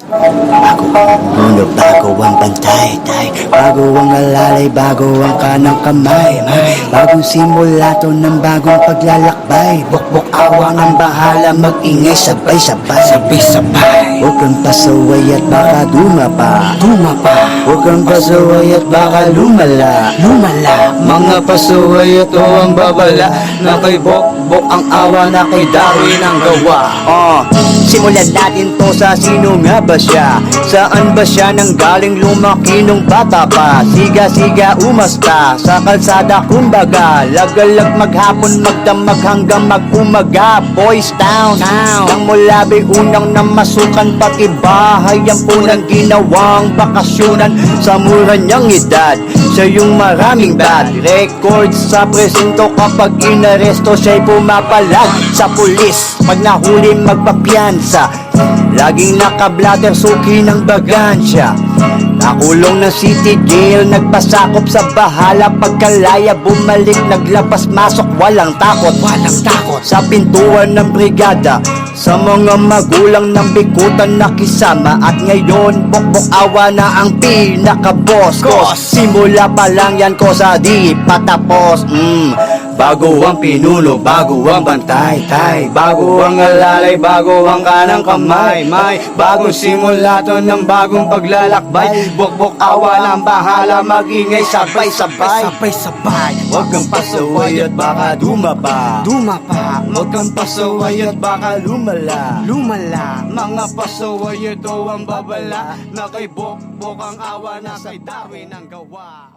Bago ang bantay, bago ang alalay, bago ang kanang kamay, bagong simula to ng bagong paglalakbay. Bukbok awa ng bahala, mag-ingay sabay-sabay. Huwag kang pasaway at baka dumapa. Huwag kang pasaway at baka lumala. Mga pasaway ito ang babala, na kay bukbok ang awa, na kay Darwin ang gawa. Simulan natin to sa sino nga ba siya? Saan ba siya nang galing, lumaki nung bata pa? Siga-siga umasta sa kalsada kumbaga, lagalag maghapon magdamag hanggang mag-umaga. Boys Town, nang mulabi unang namasukan, pati bahay ang punang ginawang bakasyonan. Sa mura niyang edad, siya yung maraming bad records sa presinto. Kapag inaresto, siya'y pumapalag sa pulis. Pag nahuli magpapiyansa, laging naka-blatter, suki ng bagansya. Nakulong ng city jail, nagpasakop sa bahala. Pagkalaya bumalik, naglabas masok, walang takot. Sa pintuan ng brigada, sa mga magulang ng bikutan nakisama. At ngayon, bukbok awa na ang pinaka-boss. Simula pa lang yan ko sa di patapos. Bago ang pinuno, bago ang bantay, bago ang alalay, bago ang kanang kamay, bagong simula to ng bagong paglalakbay. Bukbok awa ng bahala, mag-ingay sabay-sabay. Huwag kang pasaway at baka dumapa. Huwag kang pasaway at baka lumala. Mga pasaway ito ang babala, na kay bukbok ang awa, na kay Darwin ang gawa.